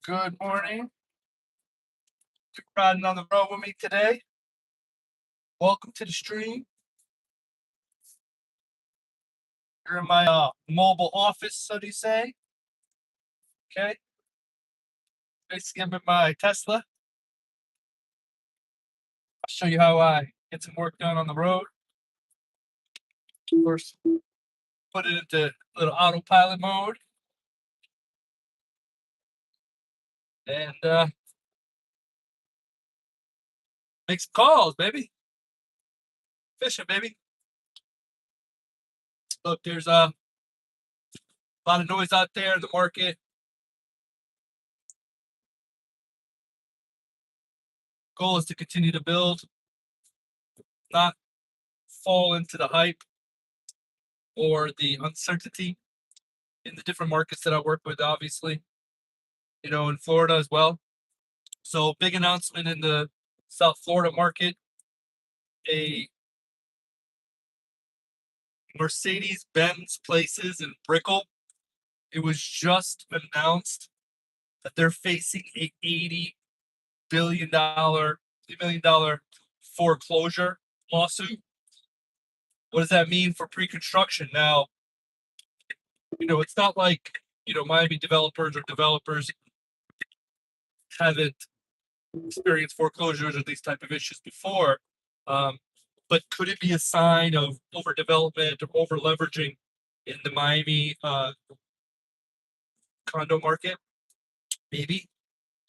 Good morning. You're riding on the road with me today. Welcome to the stream. You're in my mobile office, so to say. Okay. Basically, I'm in my Tesla. I'll show you how I get some work done on the road. Of course, put it into little autopilot mode. And make some calls, baby. Fishing, baby. Look, there's a lot of noise out there in the market. Goal is to continue to build, not fall into the hype or the uncertainty in the different markets that I work with, obviously, in Florida as well. So, big announcement in the South Florida market. A Mercedes-Benz places in Brickell. It was just announced that they're facing a $80 billion foreclosure lawsuit. What does that mean for pre-construction? Now, it's not like, Miami developers or developers haven't experienced foreclosures or these type of issues before. But could it be a sign of overdevelopment or over leveraging in the Miami condo market? Maybe.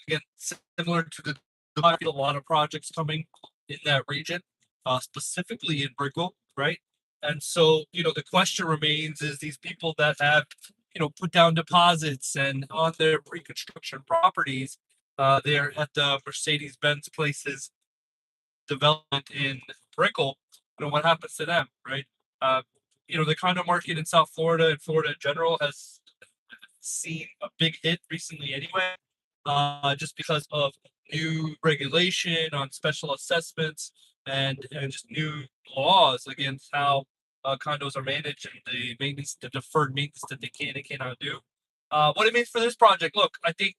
Again, similar to the a lot of projects coming in that region, specifically in Brickell, right? And so, the question remains is these people that have, put down deposits and on their pre-construction properties, they're at the Mercedes-Benz places development in Brickell, what happens to them, right? The condo market in South Florida and Florida in general has seen a big hit recently anyway, just because of new regulation on special assessments and just new laws against how condos are managed and the deferred maintenance that they can and cannot do. What it means for this project, look, I think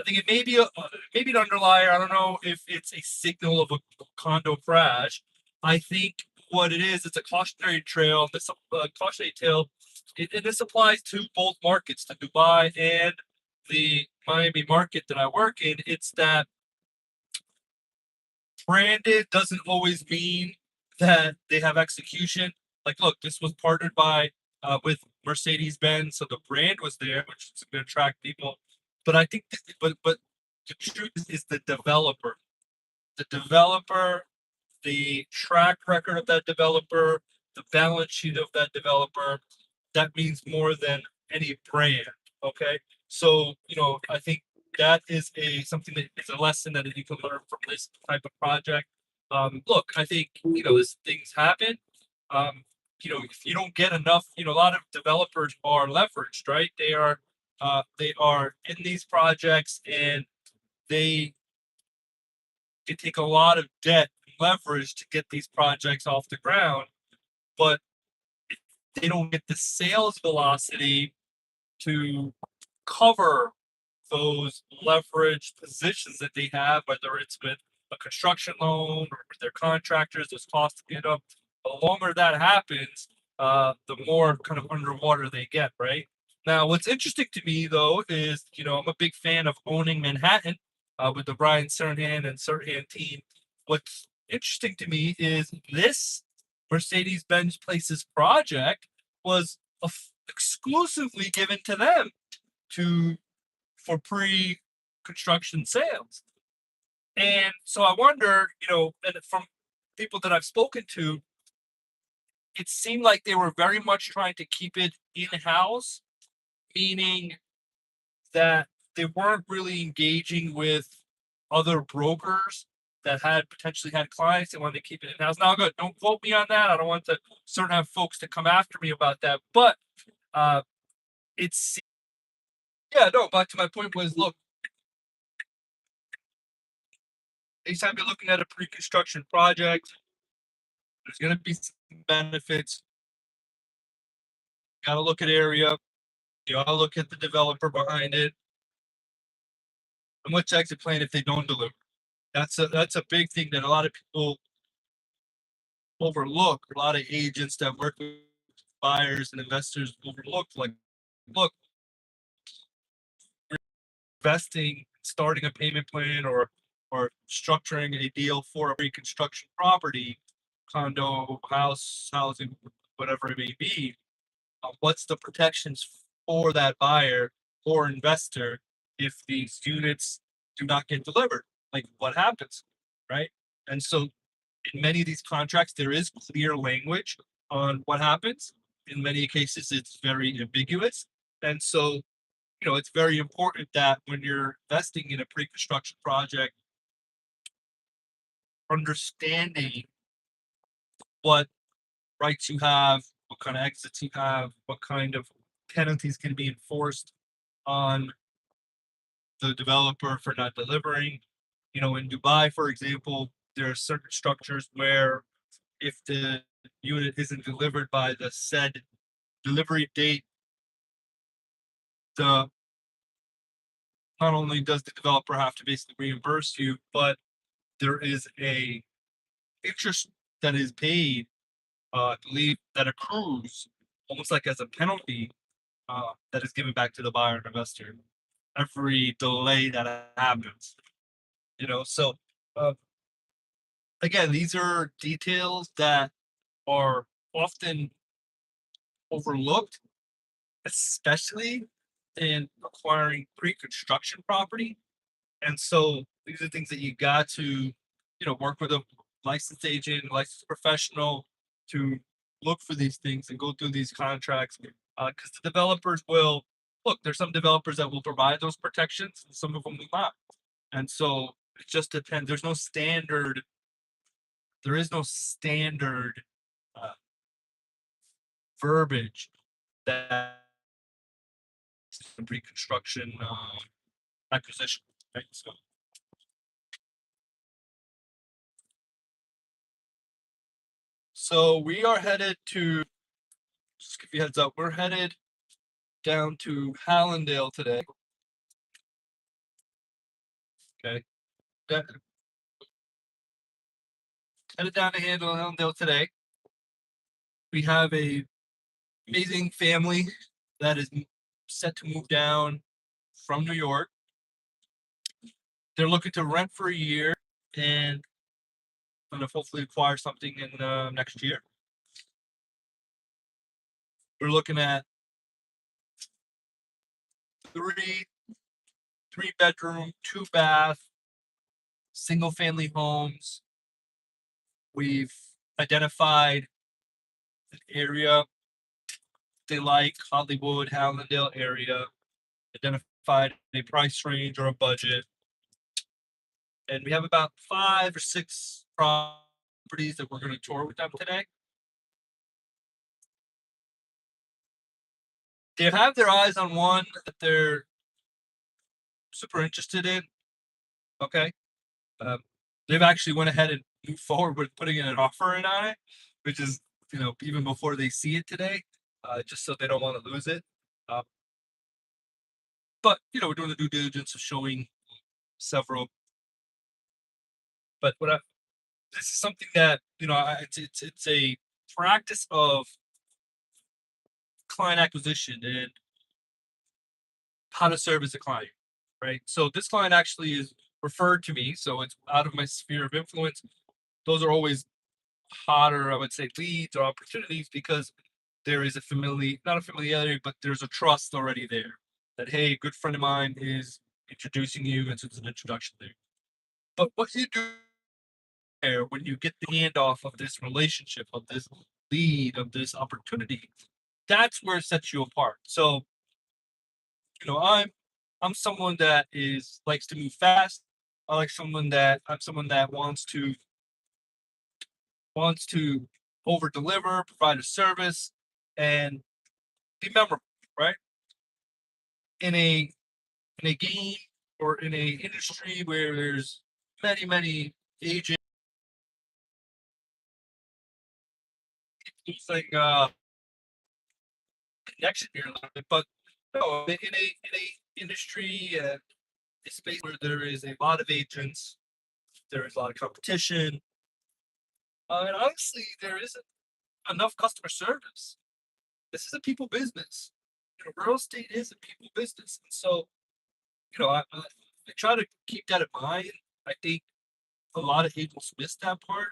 it may be maybe an underlier. I don't know if it's a signal of a condo crash. I think what it is, it's a cautionary trail. This cautionary tale, and this applies to both markets, to Dubai and the Miami market that I work in. It's that branded doesn't always mean that they have execution. Like, look, this was partnered by with Mercedes Benz, so the brand was there, which is going to attract people. But I think, but the truth is the developer, the developer, the track record of that developer, the balance sheet of that developer. That means more than any brand. Okay, so I think that is something that is a lesson that you can learn from this type of project. Look, I think as things happen. If you don't get enough, a lot of developers are leveraged, right? They are in these projects and they take a lot of debt and leverage to get these projects off the ground, but they don't get the sales velocity to cover those leverage positions that they have, whether it's with a construction loan or with their contractors, those costs get up. The longer that happens, the more kind of underwater they get, right? Now, what's interesting to me though is, I'm a big fan of owning Manhattan with the Brian Serhan and Serhan team. What's interesting to me is this Mercedes-Benz Places project was exclusively given to them to for pre-construction sales. And so I wonder, and from people that I've spoken to, it seemed like they were very much trying to keep it in-house, meaning that they weren't really engaging with other brokers that had potentially had clients. They wanted to keep it in-house. Now, good, don't quote me on that. I don't want to certain have folks to come after me about that. But it's yeah, no, back to my point was look, anytime you're looking at a pre-construction project, there's going to be some benefits. You got to look at area. You got to look at the developer behind it. and what's the exit plan if they don't deliver? That's a big thing that a lot of people overlook. A lot of agents that work with buyers and investors overlook. Like, look, investing, starting a payment plan, or structuring a deal for a pre-construction property, condo, house, housing, whatever it may be. What's the protections for that buyer or investor if these units do not get delivered? Like, what happens, right? And so, in many of these contracts, there is clear language on what happens. In many cases, it's very ambiguous. And so, it's very important that when you're investing in a pre-construction project, understanding what rights you have, what kind of exits you have, what kind of penalties can be enforced on the developer for not delivering. In Dubai, for example, there are certain structures where if the unit isn't delivered by the said delivery date, the not only does the developer have to basically reimburse you, but there is a interest that is paid, I believe, that accrues almost like as a penalty, that is given back to the buyer and investor every delay that happens. So, uh, again, these are details that are often overlooked, especially in acquiring pre-construction property. And so these are things that you got to, work with a licensed agent, licensed professional to look for these things and go through these contracts. Because the developers will look, there's some developers that will provide those protections, and some of them will not. And so it just depends. There is no standard uh, verbiage that pre-construction acquisition. Right? So we are headed to, just give you a heads up, we're headed down to Hallandale today. Okay. That- Headed down to Hallandale today. We have a amazing family that is set to move down from New York. They're looking to rent for a year and kind of hopefully acquire something in next year. We're looking at three three bedroom, two bath, single family homes. We've identified an area they like, Hollywood, Hallandale area, identified a price range or a budget. And we have about 5 or 6 properties that we're going to tour with them today. They have their eyes on one that they're super interested in. Okay. Um, they've actually went ahead and moved forward with putting in an offer in on it, which is, even before they see it today, just so they don't want to lose it. Uh, but, we're doing the due diligence of showing several. But this is something that, it's a practice of client acquisition and how to serve as a client, right? So this client actually is referred to me, so it's out of my sphere of influence. Those are always hotter, I would say, leads or opportunities because there is not a familiarity, but there's a trust already there. That, hey, a good friend of mine is introducing you, and so it's an introduction there. But what you do there when you get the handoff of this relationship, of this lead, of this opportunity, that's where it sets you apart. So, I'm someone that is likes to move fast. I'm someone that wants to over deliver, provide a service, and be memorable, right? In a game or in a industry where there's many agents losing connection here a little bit, but no, in a industry a space where there is a lot of agents, there is a lot of competition, and honestly, there isn't enough customer service. This is a people business. Real estate is a people business, and so I try to keep that in mind. I think a lot of agents miss that part,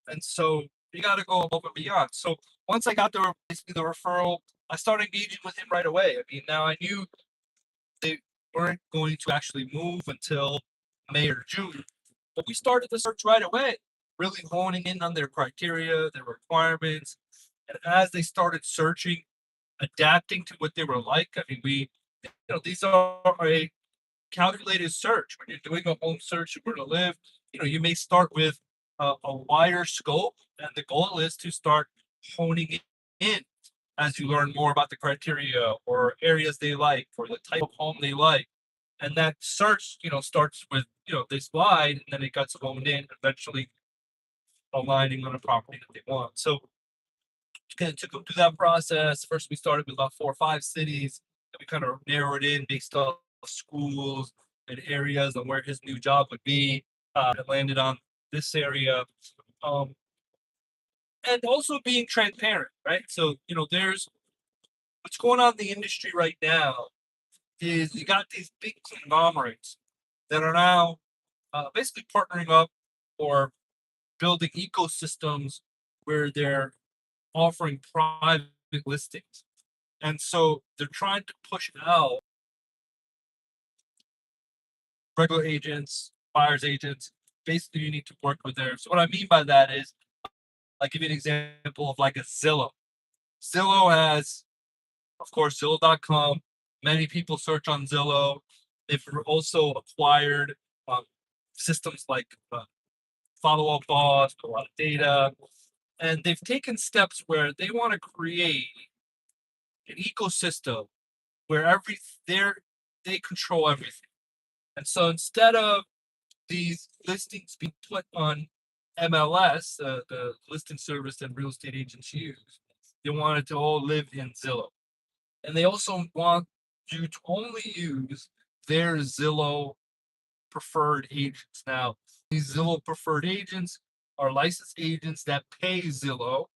and so you got to go above and beyond. So once I got basically the referral, I started engaging with him right away. I mean, now I knew they weren't going to actually move until May or June, but we started the search right away, really honing in on their criteria, their requirements, and as they started searching, adapting to what they were like. I mean, these are a calculated search. When you're doing a home search where to live, you may start with a wider scope, and the goal is to start honing it in as you learn more about the criteria or areas they like or the type of home they like. And that search, starts with, this wide, and then it gets honed in, eventually aligning on a property that they want. So kind of took them through that process. First, we started with about 4 or 5 cities, and we kind of narrowed in based off schools and areas and where his new job would be. It landed on this area, um, and also being transparent, right? So there's what's going on in the industry right now is you got these big conglomerates that are now basically partnering up or building ecosystems where they're offering private listings. And so they're trying to push out regular agents, buyers agents. Basically, you need to work with them. So what I mean by that is, I'll give you an example of like a Zillow. Zillow has, of course, Zillow.com. Many people search on Zillow. They've also acquired um, systems like Follow Up Boss, a lot of data, and they've taken steps where they want to create an ecosystem where they control everything. And so instead of these listings being put on MLS, the listing service that real estate agents use, they want it to all live in Zillow. And they also want you to only use their Zillow preferred agents. Now, these Zillow preferred agents are licensed agents that pay Zillow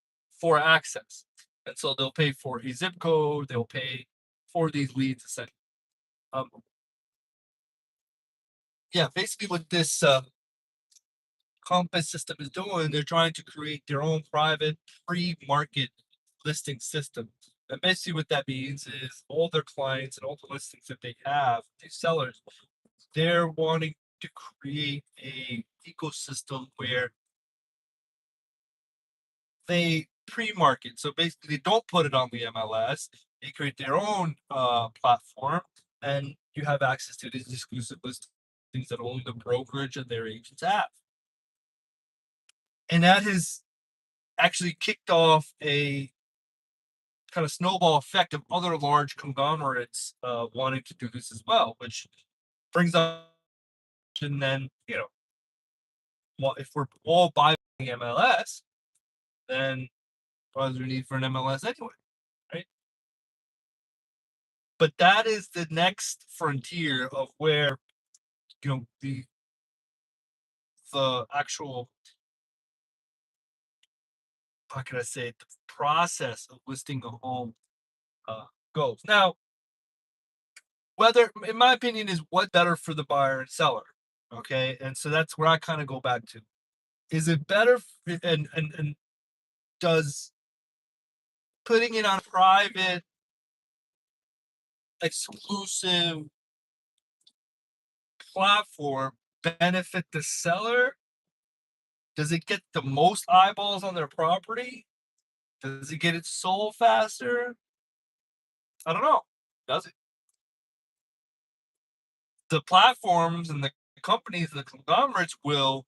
for access. And so they'll pay for a zip code, they'll pay for these leads, essentially. Um, yeah, basically what this Compass system is doing, they're trying to create their own private pre-market listing system. And basically what that means is all their clients and all the listings that they have, these sellers, they're wanting to create a ecosystem where they pre-market. So basically they don't put it on the MLS, they create their own platform, and you have access to these exclusive listings that only the brokerage and their agents have. And that has actually kicked off a kind of snowball effect of other large conglomerates wanting to do this as well, which brings up, and then well, if we're all buying MLS, then what is there need for an MLS anyway, right? But that is the next frontier of where the actual, how can I say it, the process of listing a home goes. Now, whether, in my opinion, is what better for the buyer and seller. Okay, and so that's where I kind of go back to. Is it better and does putting it on a private, exclusive platform benefit the seller? Does it get the most eyeballs on their property? Does it get it sold faster? I don't know. Does it? The platforms and the companies, the conglomerates will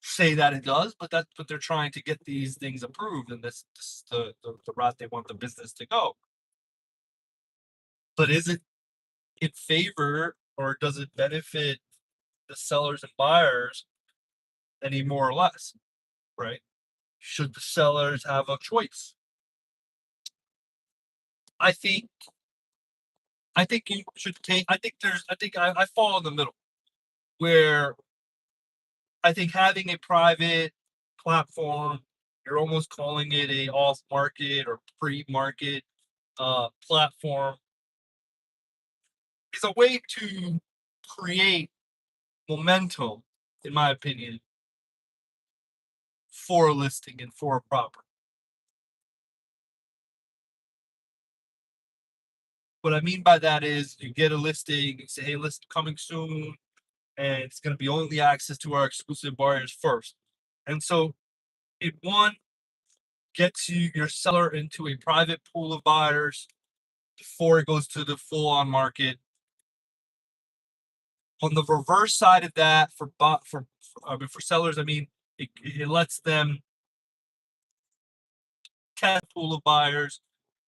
say that it does, but that's what they're trying to get these things approved, and this is the route they want the business to go. But is it in favor, or does it benefit the sellers and buyers any more or less? Right? Should the sellers have a choice? I think I think you should take. I think I fall in the middle where I think having a private platform, you're almost calling it a off market or pre market platform, is a way to create momentum, in my opinion, for a listing and for a property. What I mean by that is you get a listing, you say, hey, list coming soon, and it's going to be only access to our exclusive buyers first. And so it one gets your seller into a private pool of buyers before it goes to the full on market. On the reverse side of that, for sellers, I mean, it lets them test a pool of buyers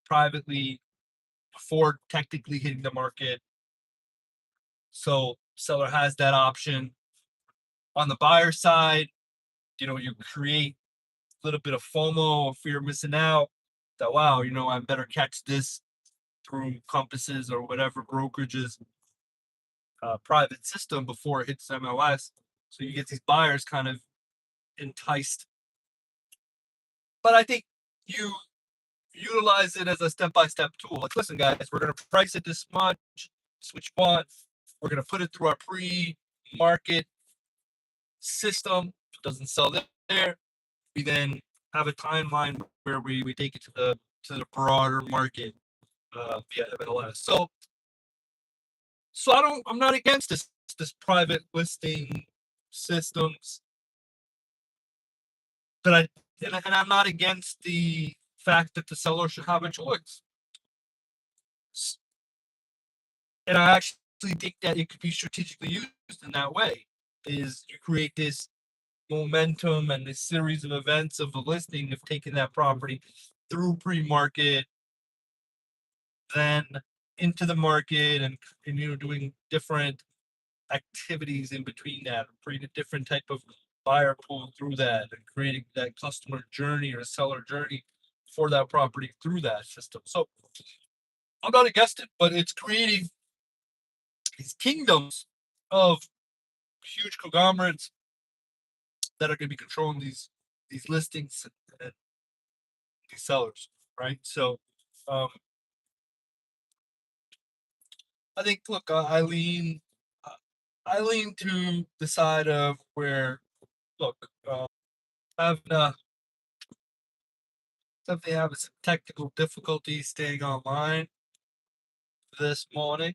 privately before technically hitting the market. So seller has that option. On the buyer side, you create a little bit of FOMO or fear of missing out. That wow, I better catch this through Compasses or whatever brokerages private system before it hits MLS. So you get these buyers kind of enticed. But I think you utilize it as a step-by-step tool. Like, listen, guys, we're going to price it this much. Switch one. We're going to put it through our pre-market system. If it doesn't sell there, we then have a timeline where we take it to the broader market via MLS. So I'm not against this private listing systems, but I'm not against the fact that the seller should have a choice. And I actually think that it could be strategically used in that way. Is you create this momentum and this series of events of the listing of taking that property through pre-market, then into the market, and doing different activities in between that, create a different type of buyer pool through that, and creating that customer journey or seller journey for that property through that system. So I'm not against it, but it's creating these kingdoms of huge conglomerates that are going to be controlling these listings and these sellers, right? So I think, look, I lean to the side of where, look, having something having some technical difficulties staying online this morning,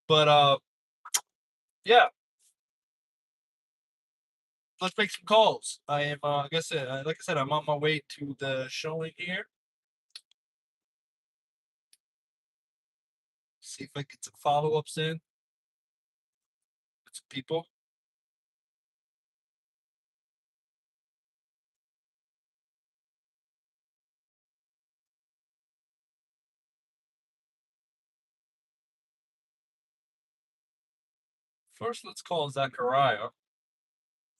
but yeah, let's make some calls. I am, like I said, I'm on my way to the showing here. See if I get some follow ups in with some people. First, let's call Zachariah,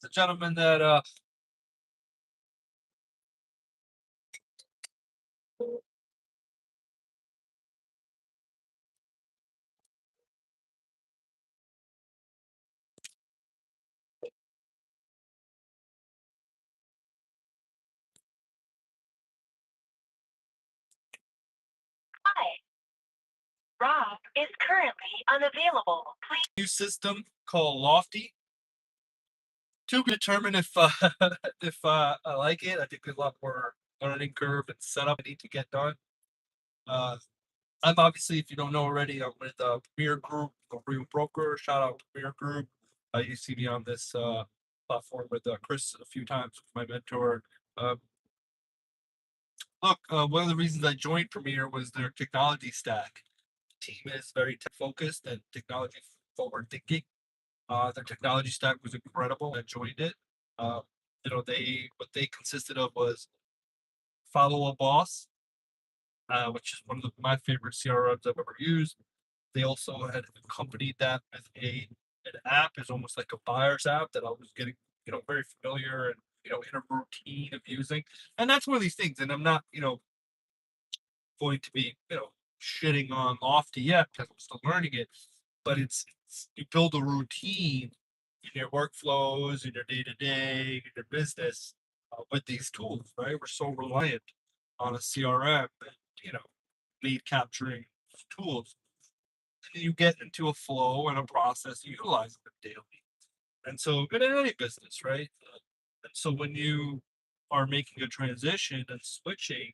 the gentleman that Hi, Rob is currently unavailable. Please. new system called Lofty to determine if if I like it. I think there's a lot more learning curve and setup I need to get done. Uh, I'm obviously, if you don't know already, I'm with Premier Group, a real broker. Shout out to Premier Group. You see me on this platform with Chris a few times, my mentor. Look, one of the reasons I joined Premier was their technology stack. The team is very tech focused and technology forward thinking. Their technology stack was incredible. I joined it. Uh, what they consisted of was Follow a Boss, which is one of my favorite CRMs I've ever used. They also had accompanied that with an app, is almost like a buyer's app that I was getting, very familiar and in a routine of using. And that's one of these things. And I'm not, going to be, shitting on Lofty yet because I'm still learning it, but you build a routine in your workflows, in your day to day, in your business with these tools, right? We're so reliant on a CRM and, lead capturing tools. And you get into a flow and a process, you utilize them daily. And so, in any business, right? And so, when you are making a transition and switching,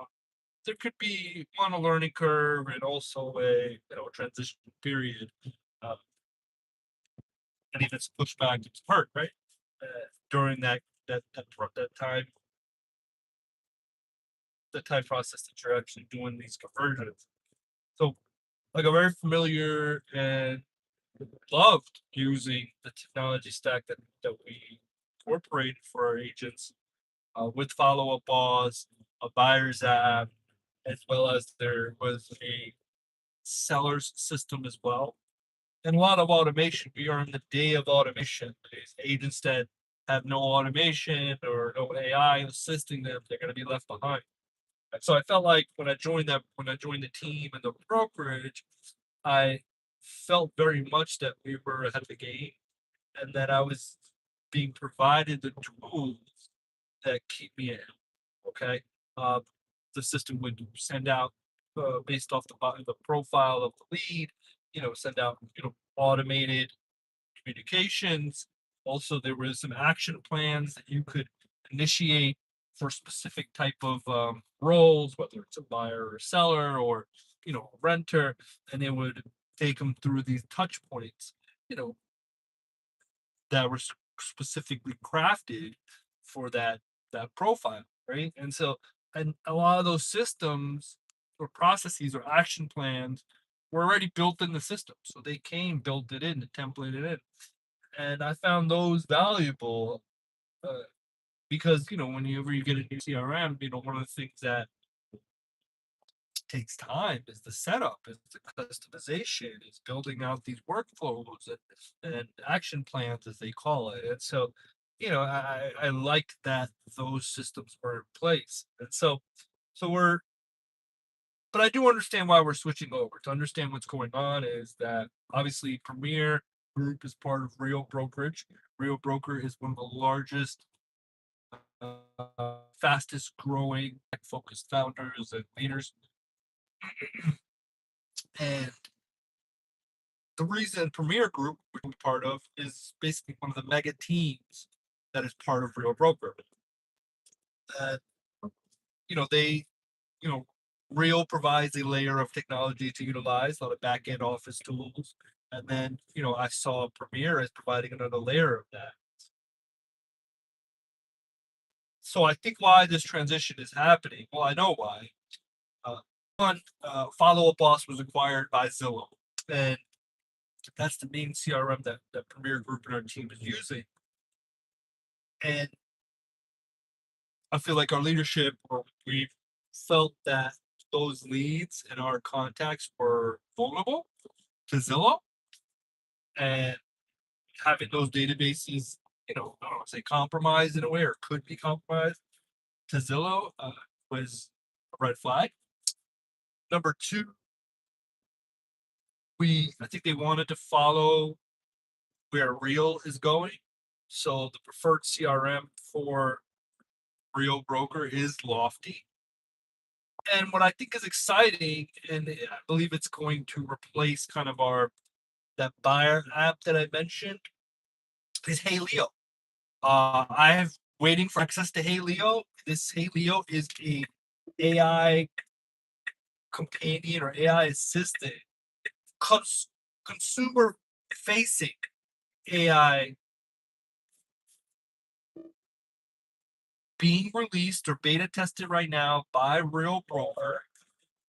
uh, there could be one a learning curve and also a transition period, uh, and even some pushback and some hurt, right? During that time process that you're actually doing these conversions. So, like, I'm very familiar and loved using the technology stack that we incorporated for our agents with Follow Up Boss, a buyer's app, as well as there was a seller's system as well. And a lot of automation. We are in the day of automation. These agents that have no automation or no AI assisting them, they're going to be left behind. And so I felt like when I joined the team and the brokerage, I felt very much that we were ahead of the game and that I was being provided the tools that keep me in. Okay. Uh, the system would send out based off the profile of the lead, send out, automated communications. Also, there was some action plans that you could initiate for specific type of roles, whether it's a buyer or a seller or a renter, and it would take them through these touch points, you know, that were specifically crafted for that profile, right? And so, and a lot of those systems or processes or action plans were already built in the system, so they came built it in, templated in, and I found those valuable uh, because whenever you get a new CRM, one of the things that takes time is the setup, is the customization, is building out these workflows and action plans as they call it. And so, I like that those systems were in place. And so we're but I do understand why we're switching over. To understand what's going on is that obviously Premier Group is part of Real Brokerage. Real Broker is one of the largest, fastest growing, focused founders and leaders. And the reason Premier Group, which we're part of, is basically one of the mega teams that is part of Real Broker. Uh, they, you know, Real provides a layer of technology to utilize, a lot of back end office tools. And then, I saw Premier as providing another layer of that. So I think why this transition is happening, well, I know why. Uh, One, Follow Up Boss was acquired by Zillow. And that's the main CRM that Premier Group and our team is using. And I feel like our leadership, or we felt that those leads and our contacts were vulnerable to Zillow, and having those databases, I don't want to say compromised in a way or could be compromised to Zillow was a red flag. Number two, I think they wanted to follow where Real is going. So the preferred CRM for Real Broker is Lofty. And what I think is exciting, and I believe it's going to replace kind of that buyer app that I mentioned, is Hey Leo. I have waiting for access to Hey Leo. This Hey Leo is a AI companion or AI assistant, consumer facing AI being released or beta tested right now by Real Broker.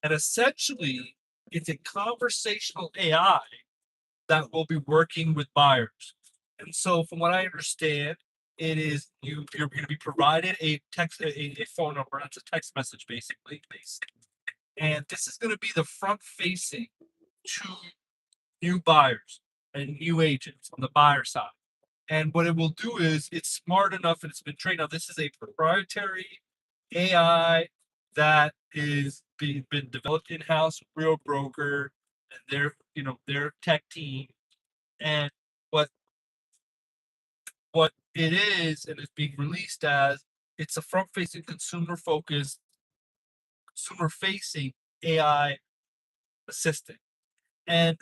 And essentially, it's a conversational AI that will be working with buyers. And so, from what I understand, it is you're going to be provided a phone number. That's a text message basically, and this is going to be the front facing to new buyers and new agents on the buyer side. And what it will do is it's smart enough and it's been trained. Now, this is a proprietary AI that is been developed in house, real broker, and their tech team, and what what it is, and it's being released as it's a front facing consumer focused consumer facing AI assistant. And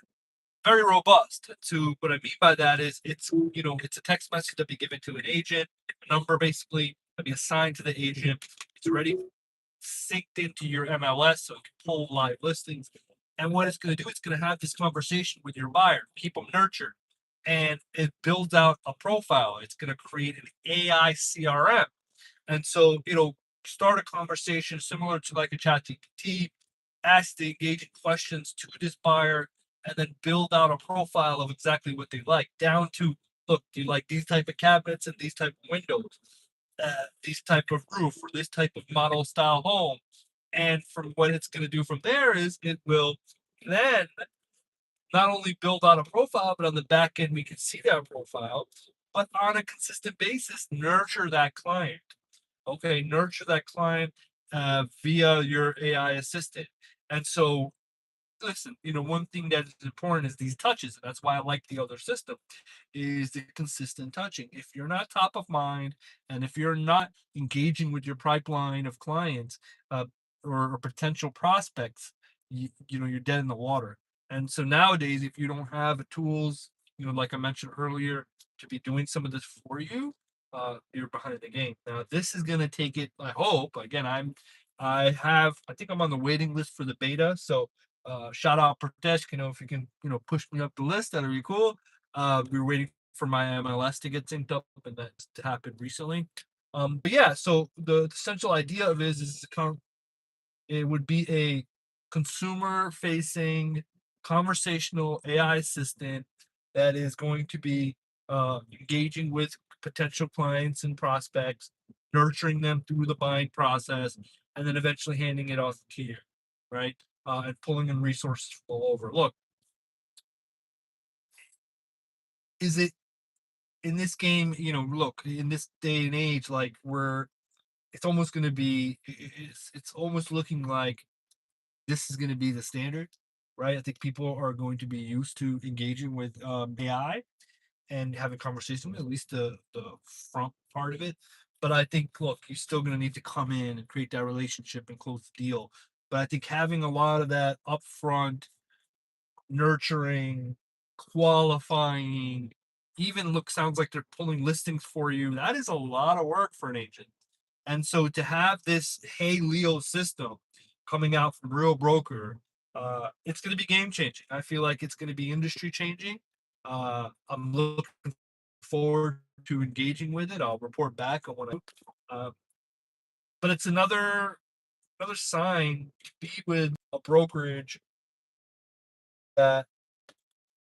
very robust. To what I mean by that is it's a text message that be given to an agent, a number basically that be assigned to the agent. It's already synced into your MLS so it can pull live listings. And what it's going to do, it's going to have this conversation with your buyer, keep them nurtured, and it builds out a profile. It's going to create an AI CRM, and so it'll start a conversation similar to like a chat GPT, ask the engaging questions to this buyer, and then build out a profile of exactly what they like, down to look, do you like these type of cabinets and these type of windows, these type of roof, or this type of model style home. And from what it's going to do from there is it will then not only build out a profile, but on the back end, we can see that profile, but on a consistent basis, nurture that client. Okay, nurture that client via your AI assistant. And so, listen, one thing that is important is these touches. And that's why I like the other system is the consistent touching. If you're not top of mind and if you're not engaging with your pipeline of clients uh, or potential prospects, you're dead in the water. And so nowadays, if you don't have the tools, like I mentioned earlier, to be doing some of this for you, you're behind the game. Now, this is going to take it. I hope. Again, I think I'm on the waiting list for the beta. So shout out Pradesh, if you can, push me up the list, that'd be cool. We were waiting for my MLS to get synced up, and that's happened recently. But yeah, so the central idea of it is it would be a consumer facing conversational AI assistant that is going to be engaging with potential clients and prospects, nurturing them through the buying process, and then eventually handing it off to you, right? And pulling in resources from all over. Look, is it in this game? Look, in this day and age, like it's almost going to be, it's almost looking like this is going to be the standard, right? I think people are going to be used to engaging with AI and having conversation with at least the front part of it. But I think, look, you're still going to need to come in and create that relationship and close the deal. But I think having a lot of that upfront nurturing, qualifying, even sounds like they're pulling listings for you. That is a lot of work for an agent. And so to have this Hey Leo system coming out from Real Broker, it's going to be game changing. I feel like it's going to be industry changing. I'm looking forward to engaging with it. I'll report back on what but it's another sign to be with a brokerage that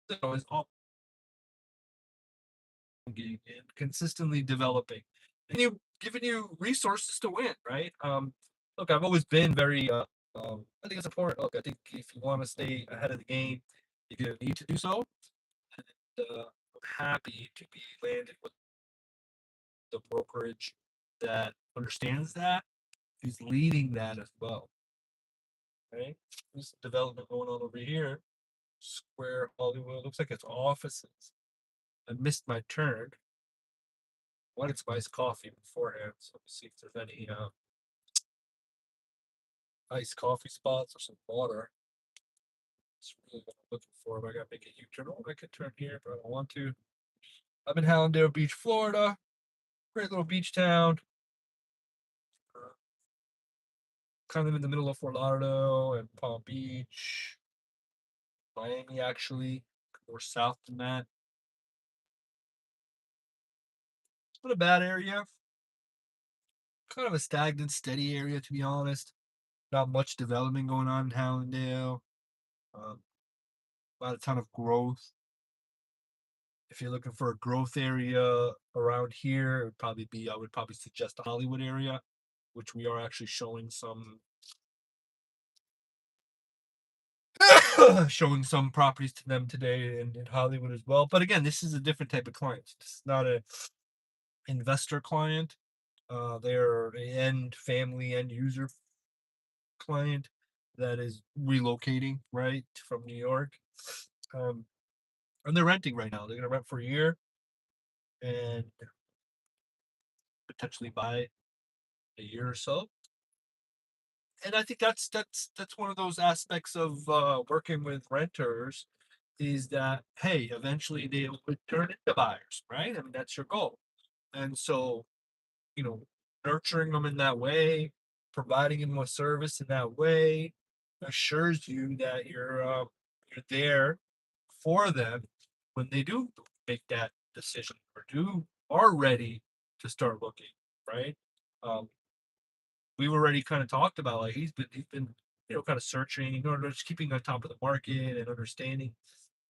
is and consistently developing and you giving you resources to win, right? Look, I've always been very I think it's important. Look, I think if you want to stay ahead of the game, you're gonna need to do so. And I'm happy to be landed with the brokerage that understands that, who's leading that as well. Right? There's development going on over here. Square Hollywood. Looks like it's offices. I missed my turn. Wanted some iced coffee beforehand, so let me see if there's any iced coffee spots or some water. That's really what I'm looking for. But I gotta make a U-turn. Oh, I could turn here, but I don't want to. I'm in Hallandale Beach, Florida. Great little beach town. Kind of in the middle of Fort Lauderdale and Palm Beach, Miami, actually, more south than that. It's not a bad area. Kind of a stagnant, steady area, to be honest. Not much development going on in Hallandale. Um, not a ton of growth. If you're looking for a growth area around here, I would probably suggest the Hollywood area, which we are actually showing some showing some properties to them today in Hollywood as well. But again, this is a different type of client. This is not a investor client. They're an end family end user client that is relocating right from New York, um, and they're renting right now. They're gonna rent for a year and potentially buy a year or so. And I think that's one of those aspects of working with renters is that hey, eventually they would turn into buyers, right? I mean that's your goal. And so, you know, nurturing them in that way, providing them a service in that way, assures you that you're there for them when they do make that decision or do are ready to start looking, right? Um, we've already kind of talked about like he's been kind of searching, just keeping on top of the market and understanding,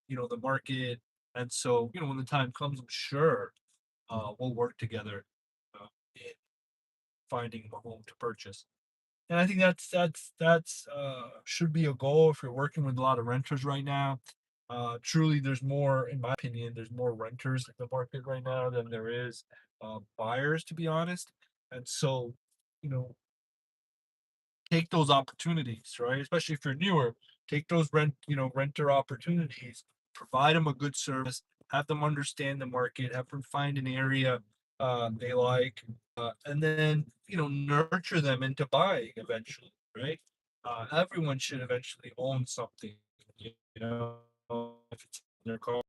the market. And so, when the time comes, I'm sure we'll work together in finding a home to purchase. And I think that's should be a goal if you're working with a lot of renters right now. Truly, there's more, in my opinion, there's more renters in the market right now than there is buyers, to be honest. And so, you know, take those opportunities, right? Especially if you're newer, take those renter opportunities, provide them a good service, have them understand the market, have them find an area they like, and then nurture them into buying eventually, right? Everyone should eventually own something, if it's in their car.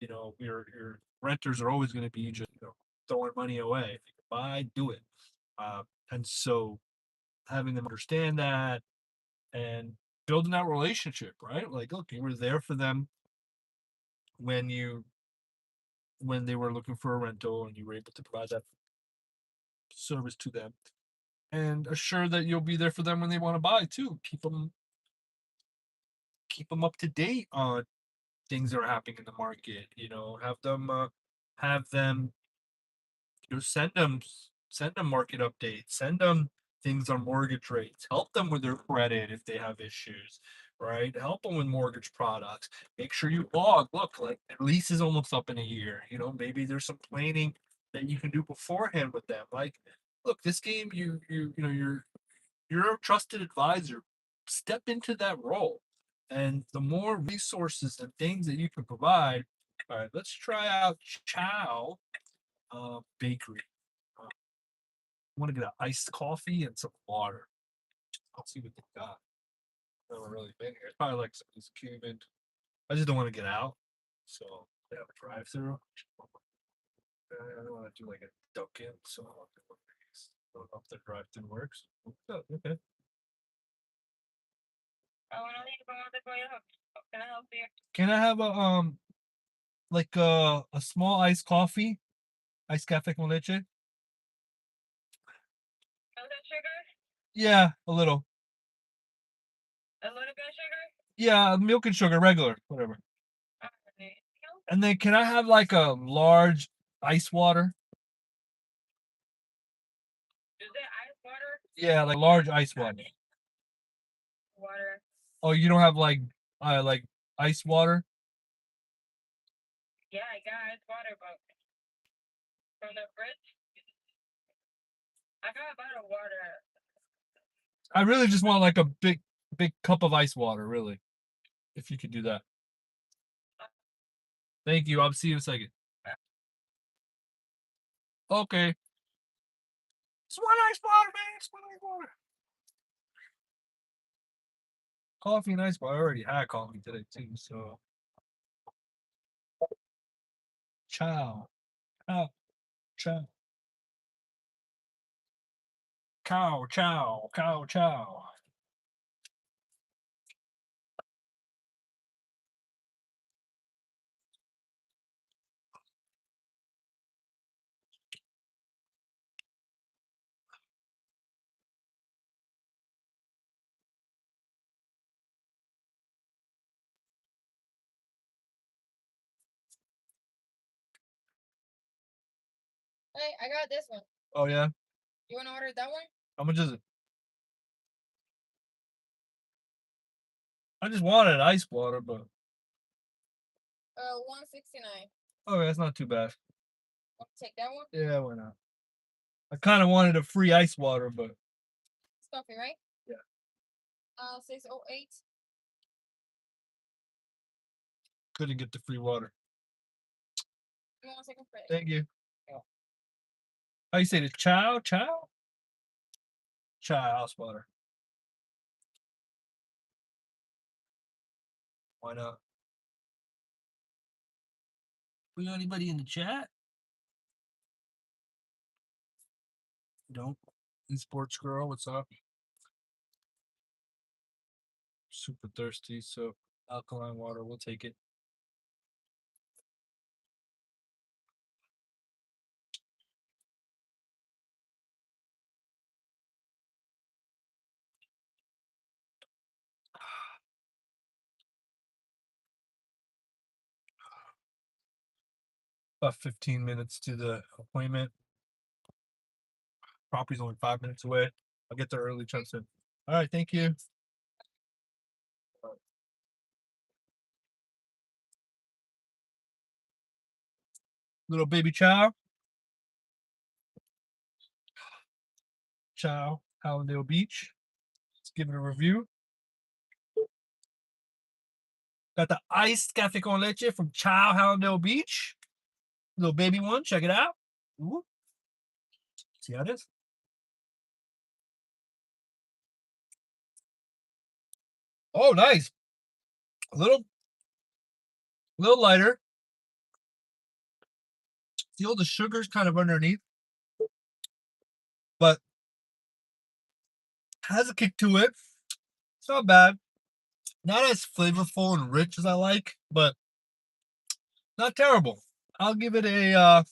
Your renters are always going to be just throwing money away. If you can buy, do it. And so having them understand that and building that relationship, right? Like, look, you were there for them when when they were looking for a rental and you were able to provide that service to them and assure that you'll be there for them when they want to buy too. Keep them up to date on things that are happening in the market, have them send them market updates, send them things on mortgage rates, help them with their credit if they have issues, right? Help them with mortgage products. Make sure you log. Look, like their lease is almost up in a year. Maybe there's some planning that you can do beforehand with them. Like, look, this game, you're a trusted advisor. Step into that role, and the more resources and things that you can provide. All right, let's try out Chow Bakery. I want to get an iced coffee and some water. I'll see what they got. I haven't really been here. It's probably like some of these Cuban. I just don't want to get out. So they have a drive through. I don't want to do like a Dunkin', so I'll have to look at these. I don't know if the drive through works. Oh, okay. Can I help you? Can I have a small iced coffee? Iced cafe con leche? Sugar? Yeah, a little. A little bit of sugar? Yeah, milk and sugar, regular, whatever. Alright. And then can I have like a large ice water? Is that ice water? Yeah, like large ice water. Water. Oh, you don't have like ice water? Yeah, I got ice water, but from the fridge, I got a bottle of water. I really just want like a big cup of ice water, really. If you could do that. Thank you. I'll see you in a second. Okay. It's one ice water, man. It's one ice water. Coffee and ice water. I already had coffee today too, so chow. Chow. Chow. Cow, chow, cow, chow. Hey, I got this one. Oh yeah? You wanna order that one? How much is it? I just wanted ice water, but 169. okay, that's not too bad. Want to take that one? Yeah, why not? I kind of wanted a free ice water, but coffee, right? Yeah. 608. Couldn't get the free water. You want to take a break? Thank you. How you say it? Chow? Chow? Chow house water. Why not? We got anybody in the chat? Don't. Esports girl, what's up? Super thirsty, so alkaline water, we'll take it. About 15 minutes to the appointment. Property's only 5 minutes away. I'll get there early, Johnson. All right, thank you. Little baby Chow. Chow, Hallandale Beach. Let's give it a review. Got the iced cafe con leche from Chow, Hallandale Beach. Little baby one, check it out. Ooh. See how it is? Oh, nice. A little lighter. Feel the sugar's kind of underneath, but has a kick to it. It's not bad. Not as flavorful and rich as I like, but not terrible. I'll give it a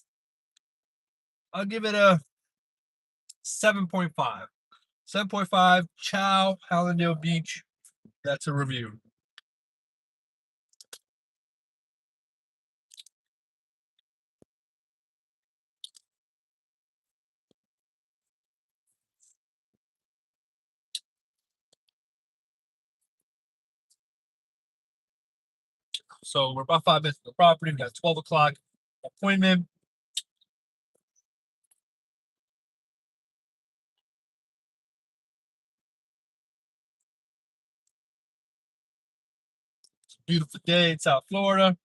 7.5. 7.5. Chow, Hallandale Beach. That's a review. So we're about 5 minutes from the property. We got 12 o'clock appointment. It's a beautiful day in South Florida.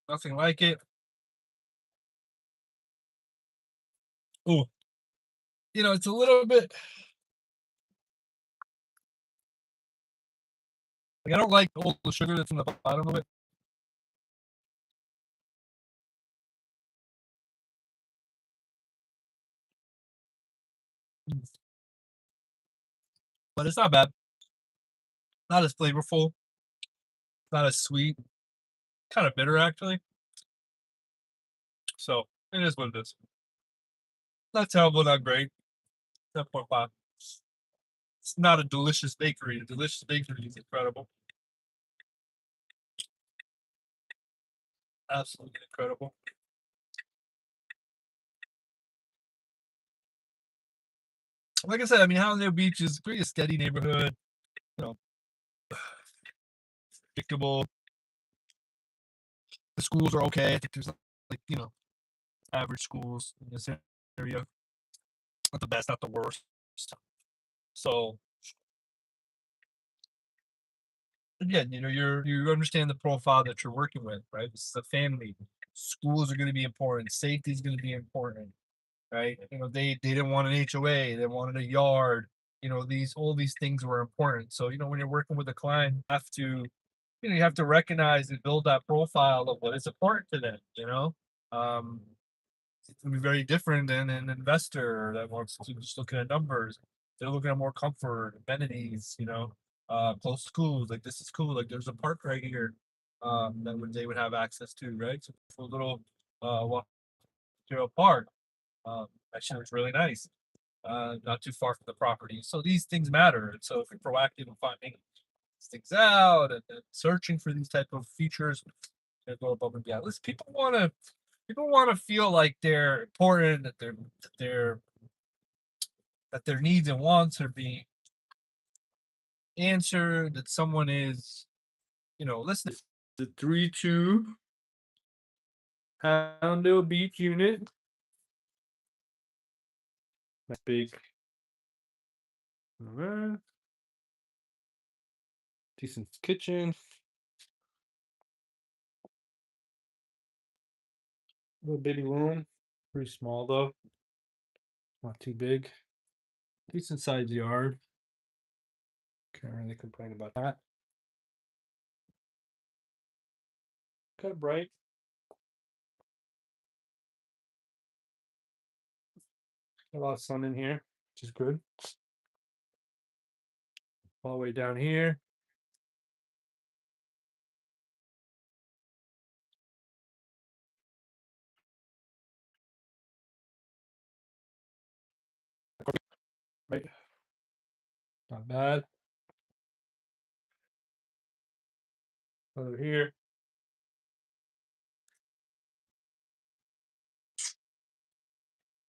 Nothing like it. Oh, it's a little bit. Like, I don't like all the sugar that's in the bottom of it. But it's not bad. Not as flavorful. Not as sweet. Kind of bitter, actually. So it is what it is. Not terrible, not great. 7.5. It's not a delicious bakery. A delicious bakery is incredible. Absolutely incredible. Like I said, I mean, Hallandale Beach is a pretty steady neighborhood. Predictable. The schools are okay. I think there's average schools in this area. Not the best, not the worst. So again, you understand the profile that you're working with, right? This is a family. Schools are going to be important. Safety is going to be important, right? They didn't want an HOA. They wanted a yard. All these things were important. So when you're working with a client, you have to recognize and build that profile of what is important to them. It's gonna be very different than an investor that wants to just look at numbers. They're looking at more comfort, amenities, close schools. Like, this is cool. Like, there's a park right here they would have access to, right? So a little walk to a park. Actually, it's really nice. Not too far from the property. So these things matter. And so if you're proactive in finding these things out and searching for these type of features, go above and beyond. Listen, people want to feel like they're important, that their needs and wants are being answered, that someone is, listen. The 3-2 Hallandale Beach unit. That's big Alright. Decent kitchen. Little bitty room. Pretty small though. Not too big. Decent sized yard. Can't really complain about that. Kind of bright. A lot of sun in here, which is good. All the way down here. Right. Not bad. Over here.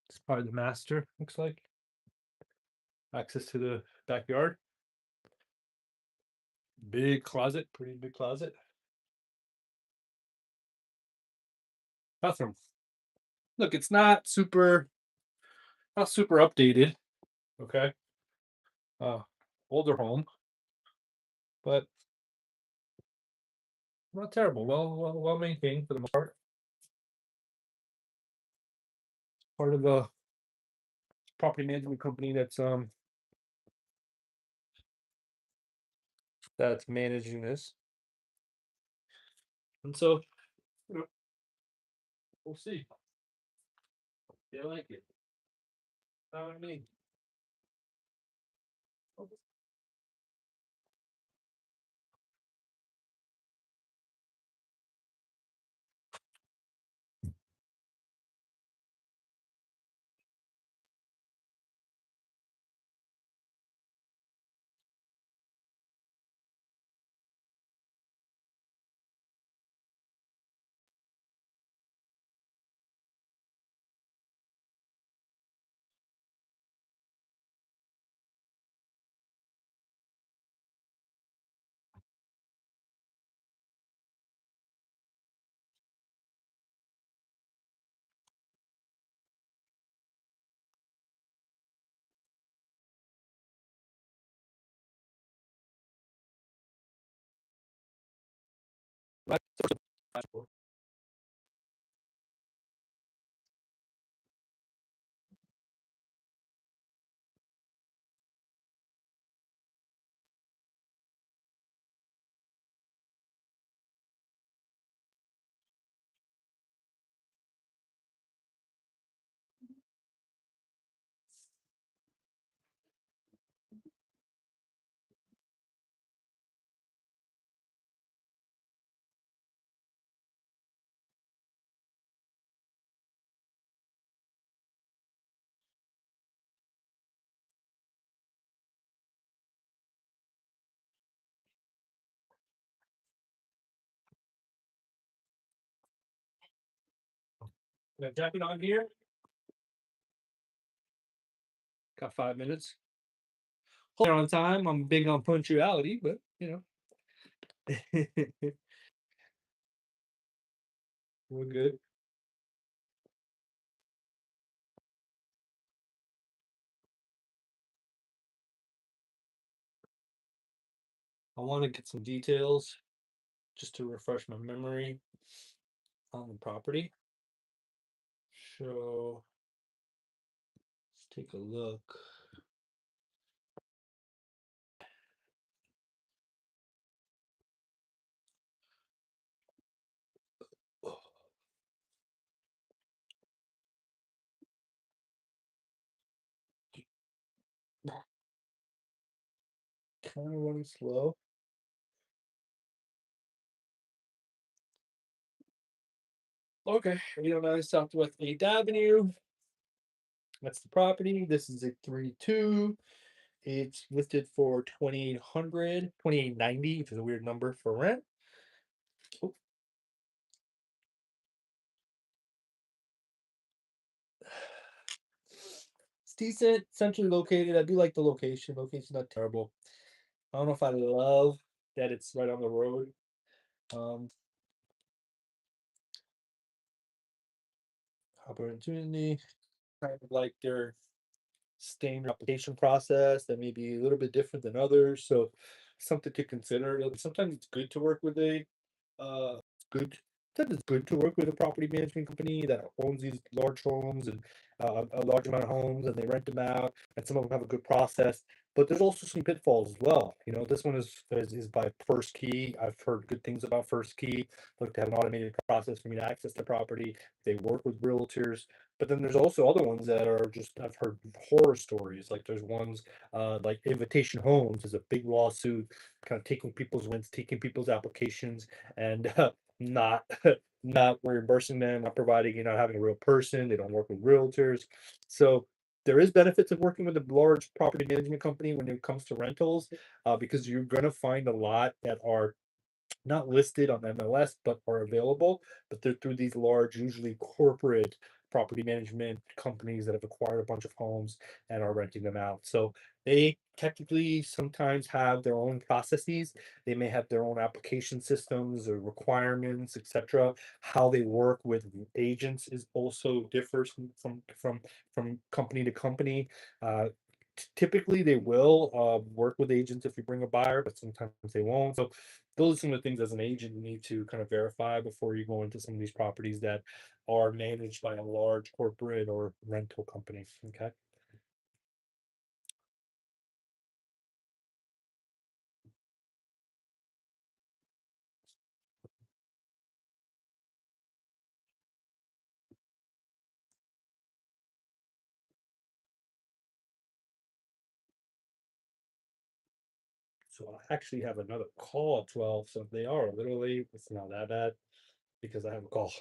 It's probably the master, looks like. Access to the backyard. Big closet, pretty big closet. Bathroom. Look, it's not super updated. Okay. Uh older home, but not terrible. Well maintained for the most part. Part of the property management company that's managing this. And so, you know, we'll see. They like it. Know what I mean? Right. Got jacket on here. Got 5 minutes. Hold on time. I'm big on punctuality, but you know, we're good. I want to get some details just to refresh my memory on the property. So let's take a look. Kind of running slow. Okay, 809 Southwest 8th Avenue. That's the property. This is a 3-2. It's listed for 2,800, 2,890, which is a weird number for rent. Oh. It's decent, centrally located. I do like the location. Location's not terrible. I don't know if I love that it's right on the road. Um, opportunity, kind of like their standard application process that may be a little bit different than others. So something to consider. Sometimes it's good to work with good. Sometimes it's good to work with a property management company that owns these large homes and a large amount of homes, and they rent them out, and some of them have a good process. But there's also some pitfalls as well. This one is by First Key. I've heard good things about First Key. Look, they have an automated process for me to access the property. They work with realtors. But then there's also other ones that are just, I've heard horror stories. Like there's ones like Invitation Homes is a big lawsuit, kind of taking people's rents, taking people's applications, and not not reimbursing them, not providing, having a real person. They don't work with realtors. So there is benefits of working with a large property management company when it comes to rentals, because you're going to find a lot that are not listed on MLS, but are available, but they're through these large, usually corporate property management companies that have acquired a bunch of homes and are renting them out. So they technically sometimes have their own processes. They may have their own application systems or requirements, etc. How they work with agents is also differs from company to company. Typically they will work with agents if you bring a buyer, but sometimes they won't. So those are some of the things as an agent you need to kind of verify before you go into some of these properties that are managed by a large corporate or rental company. Okay. So I actually have another call at 12. So if they are a little late, it's not that bad because I have a call.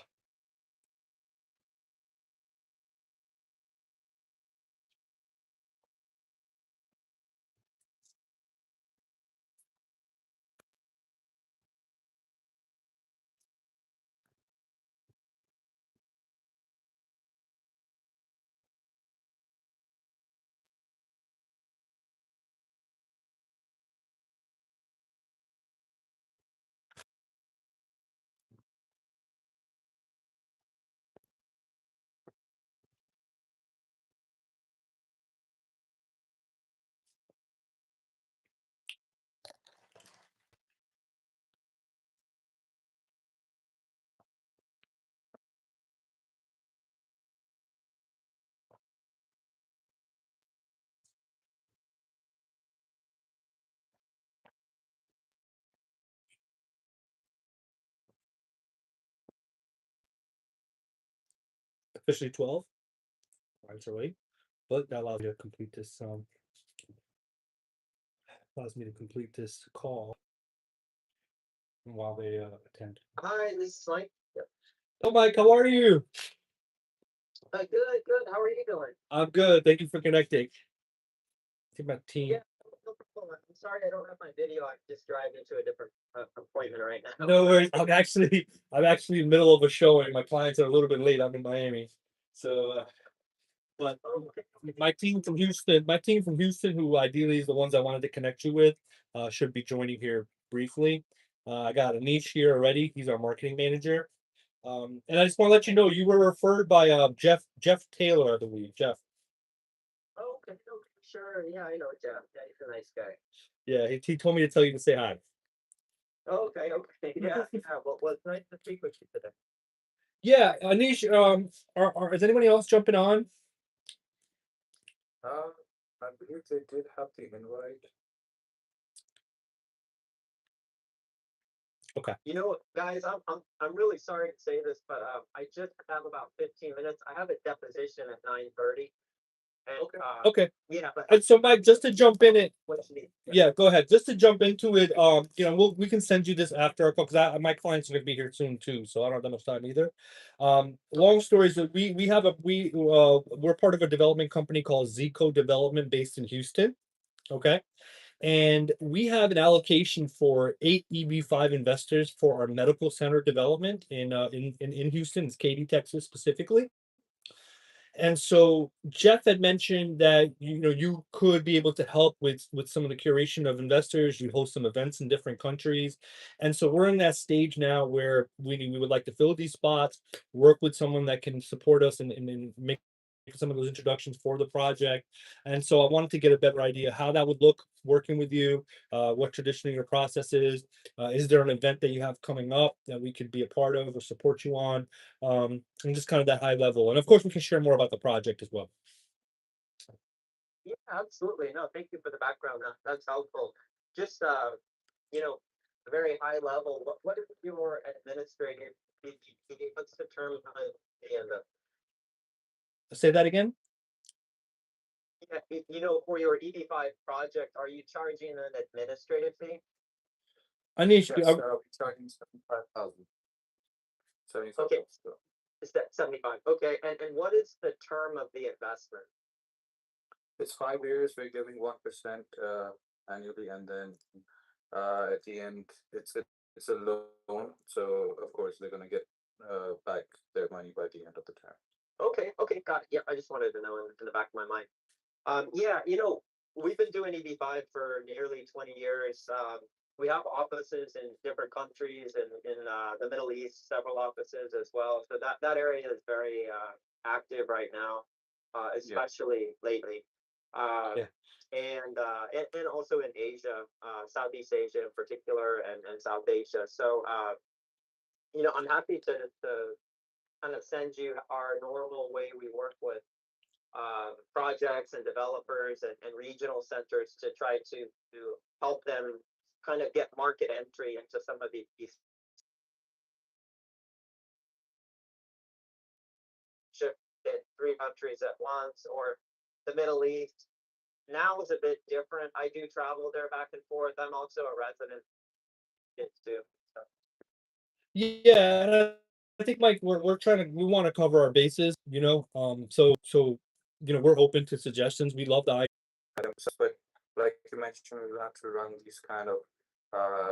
Officially 12. Right, so late. But that allows me to complete this allows me to complete this call while they attend. Hi, this is Mike. Oh Mike, how are you? Good, good. How are you doing? I'm good. Thank you for connecting to my team. Yeah, no problem. I'm sorry I don't have my video. I'm just driving to a different appointment right now. No worries. I'm actually in the middle of a showing. My clients are a little bit late. I'm in Miami. So but Okay. my team from Houston, who ideally is the ones I wanted to connect you with, should be joining here briefly. I got Anish here already. He's our marketing manager. And I just want to let you know you were referred by Jeff Taylor, I believe. Jeff. Oh, okay, okay, sure. Yeah, I know Jeff. Yeah, he's a nice guy. Yeah, he told me to tell you to say hi. Okay, okay. Yeah, yeah. Well, it's nice to speak with you today. Yeah, Anish, is anybody else jumping on? Um, I believe they did have the invite. Okay. You know, guys, I'm really sorry to say this, but I just have about 15 minutes. I have a deposition at 9:30. And Okay. Okay. yeah, but And so Mike, just to jump in it, what you need. yeah, go ahead. Just to jump into it, we can send you this after our call because my clients are gonna be here soon too, so I don't have that much time either. Long story is that we're part of a development company called Zico Development based in Houston. Okay. And we have an allocation for 8 EB5 investors for our medical center development in Houston, it's Katy, Texas specifically. And so Jeff had mentioned that you could be able to help with some of the curation of investors. You host some events in different countries, and so we're in that stage now where we would like to fill these spots, work with someone that can support us and make some of those introductions for the project. And so I wanted to get a better idea how that would look working with you, what traditionally your process is. Is there an event that you have coming up that we could be a part of or support you on? And just kind of that high level. And of course, we can share more about the project as well. Yeah, absolutely. No, thank you for the background. That's helpful. Just you know, a very high level. What is your administrative? What's the term behind the end of? Say that again. Yeah, for your EB5 project, are you charging an administrative fee? Anish, Yes, we're charging 75,000. 75,000. Okay. Is that 75? Okay, and what is the term of the investment? It's 5 years. We're giving 1% annually, and then at the end, it's a loan. So of course they're gonna get back their money by the end of the term. Okay, got it. Yeah, I just wanted to know in the back of my mind. Yeah, we've been doing EB5 for nearly 20 years. We have offices in different countries and in the Middle East, several offices as well. So that area is very active right now, especially lately. Yeah. And also in Asia, Southeast Asia in particular, and South Asia. So I'm happy to kind of send you our normal way we work with projects and developers and regional centers to try to help them kind of get market entry into some of these shift in 3 countries at once, or the Middle East. Now is a bit different. I do travel there back and forth. I'm also a resident too. So. Yeah, and I think Mike, we want to cover our bases, so we're open to suggestions. We love the idea. But like you mentioned, we have to run these kind of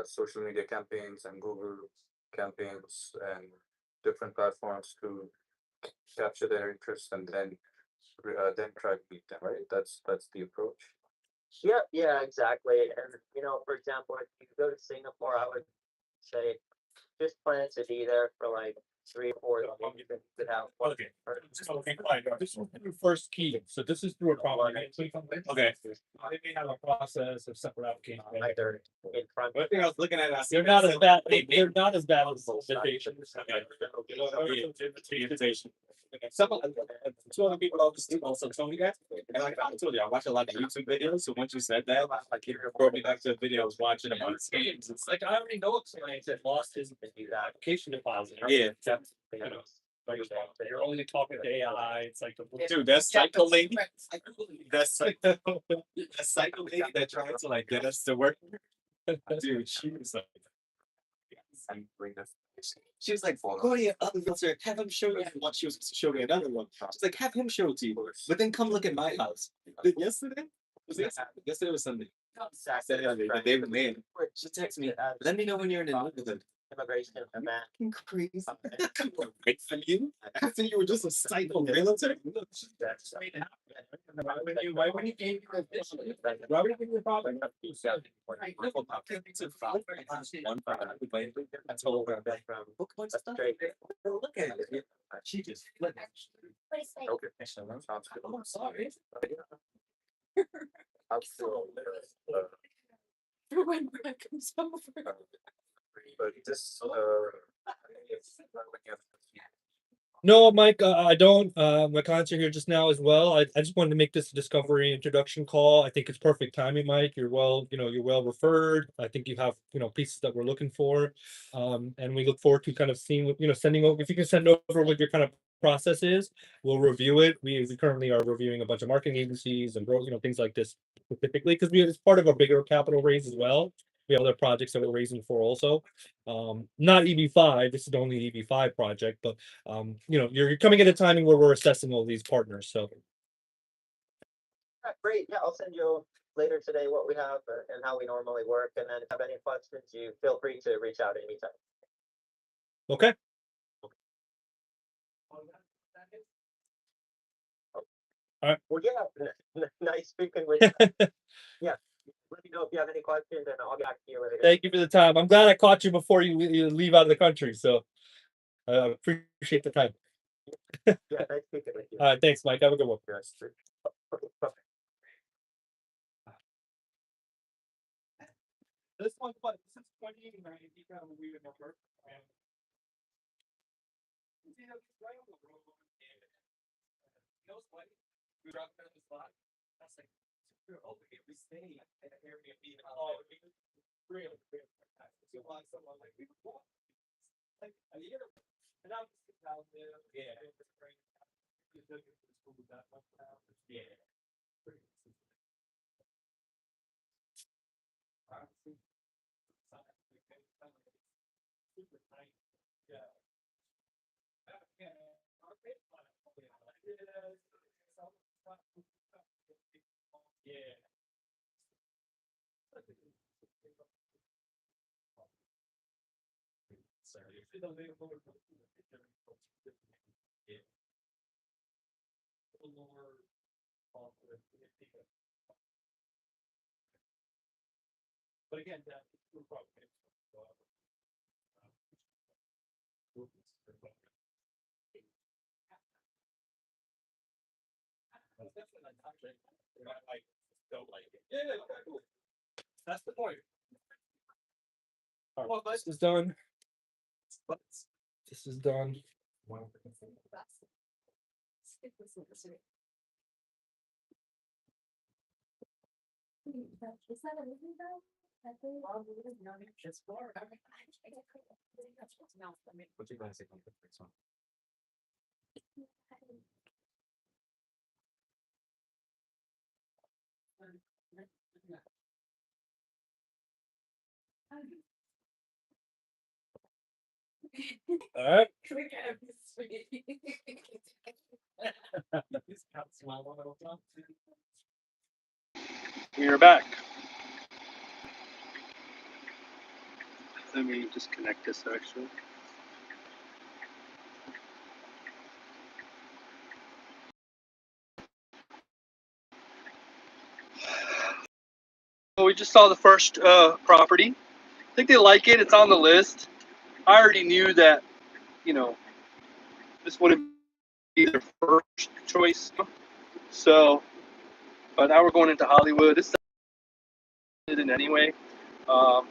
social media campaigns and Google campaigns and different platforms to capture their interest, and then try to meet them, right? That's the approach. Yeah, exactly. And for example, if you go to Singapore, I would say just plan to be there for like 3 or 4 days without. Okay. Okay, fine. This is through first key, so this is through a problem. Okay. They may have a process of separate application. Either in front. One thing I was looking at, I see They're not as bad, they're not as bad as invitations. invitation. Some two other people also told me that, and like I told you, I watch a lot of YouTube videos. So once you said that, like it brought me back to a video I was watching about scams. It's like I already know clients that lost his application deposit. Yeah, like, you're only talking to AI. It's like dude, that's psycho lady. That's psycho lady that tried to like get us to work. Dude, she was like. She was like, go to your other realtor, have him show you what she was supposed to show me another one. She's like, have him show it to you, but then come look at my house. Then yesterday? Yesterday was Sunday. Saturday, the day of the man. She texted me, let me know when you're in the neighborhood. Immigration and that. Fucking crazy. Come on, wait for you? After you were just a psycho realtor? That's Why when you gave me why would you give me a problem? I told her that from book points and stuff. Look at it. She just flipped. Okay, sounds good. Oh, I'm sorry. When it comes over. But this No, Mike, I don't. My clients are here just now as well. I just wanted to make this a discovery introduction call. I think it's perfect timing, Mike. You're well referred. I think you have, pieces that we're looking for. And we look forward to kind of seeing, sending over, if you can send over what your kind of process is, we'll review it. We currently are reviewing a bunch of marketing agencies and, things like this specifically, because it's part of a bigger capital raise as well. We have other projects that we're raising for also. Not EB5, this is the only EB5 project, but you're coming at a timing where we're assessing all these partners. So great. Yeah, I'll send you later today what we have and how we normally work. And then if you have any questions, you feel free to reach out anytime. okay. Well, yeah, nice speaking with you. Yeah, let me know if you have any questions, and I'll get back to you later. Thank you for the time. I'm glad I caught you before you leave out of the country. So I appreciate the time. Yeah, nice speaking with you. All right, thanks, Mike. Have a good one. Yes. Okay, perfect. This one's what? This is 29 weird number. And you know, it's right on the road. And you know what's funny? We were out there in the spot. I was like, we're over here. We stay at an Airbnb. Oh, really? So like someone like we would walk like a year. And I was just out there. Yeah. It was great. We took it to school that one time. Yeah. Pretty consistent. Honestly. Super nice. Yeah. Yeah. But again, that I don't like it. Yeah, okay, cool. That's the point. All right, this is done. This is done. Is that everything though? What you guys think on the next one? All right. We are back. Let me just connect this actually. So we just saw the first property. I think they like it. It's on the list. I already knew that, you know, this wouldn't be their first choice. So, but now we're going into Hollywood. This is in anyway. Um,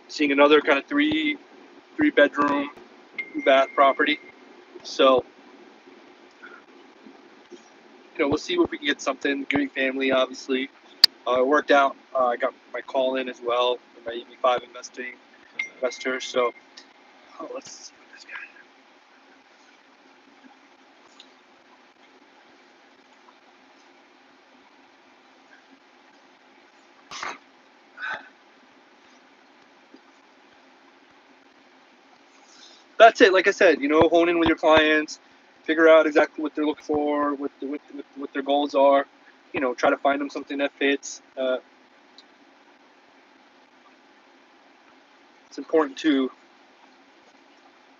Seeing another kind of three bedroom, 2 bath property. So, you know, we'll see if we can get something. Good family, obviously. It worked out. I got my call in as well. My EB5 investor. So, let's see what this guy. That's it. Like I said, you know, hone in with your clients, figure out exactly what they're looking for, what their goals are. You know, try to find them something that fits. It's important to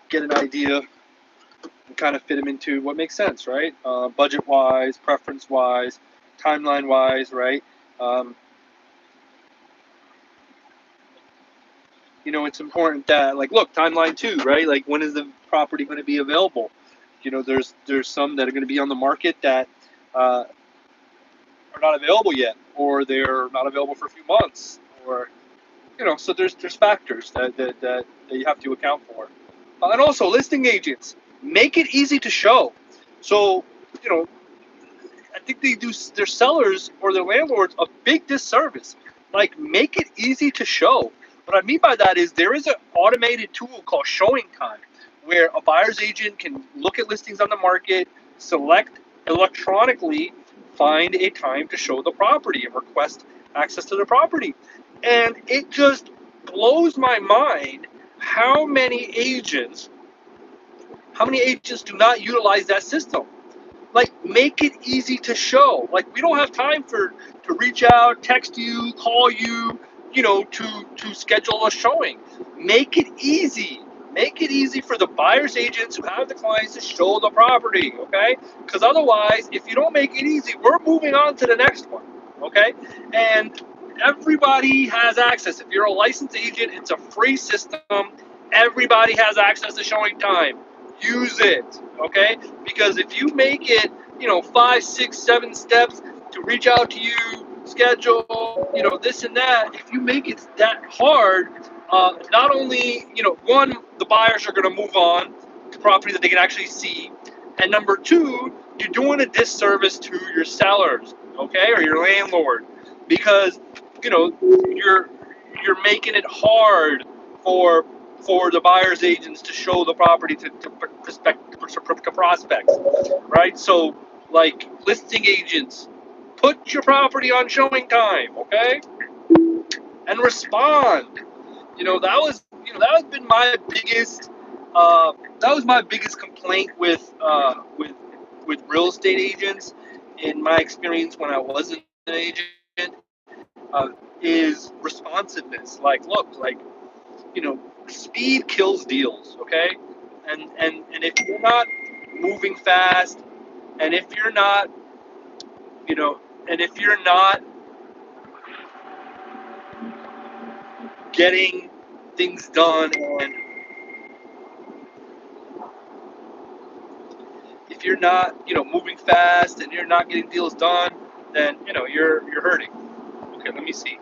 get an idea and kind of fit them into what makes sense, right? Budget wise, preference wise, timeline wise, right? You know, it's important that, like, look, timeline too, right? Like, when is the property going to be available? You know, there's some that are going to be on the market that are not available yet, or they're not available for a few months, or, you know, so there's factors that you have to account for. And also, listing agents, make it easy to show. So, you know, I think they do their sellers or their landlords a big disservice. Like, make it easy to show. What I mean by that is there is an automated tool called Showing Time, where a buyer's agent can look at listings on the market, select electronically, find a time to show the property and request access to the property. And it just blows my mind how many agents do not utilize that system. Like, make it easy to show. Like, we don't have time to reach out, text you, call you, you know, to schedule a showing. Make it easy. Make it easy for the buyer's agents who have the clients to show the property, okay? Because otherwise, if you don't make it easy, we're moving on to the next one, okay? And everybody has access. If you're a licensed agent, it's a free system. Everybody has access to Showing Time. use it, okay? Because if you make it, 5, 6, 7 steps to reach out to you, schedule, this and that, if you make it that hard, not only, one, the buyers are going to move on to properties that they can actually see, and number two, you're doing a disservice to your sellers, okay, or your landlord, because, you're making it hard for the buyer's agents to show the property to prospects, right? So, like listing agents, put your property on showing time, okay, and respond. That has been my biggest complaint with real estate agents in my experience when I wasn't an agent, is responsiveness. Like, look, you know, speed kills deals, okay? And if you're not moving fast, and if you're not, you know, and if you're not getting things done, and if you're not, moving fast and you're not getting deals done, then you're hurting. Okay, let me see.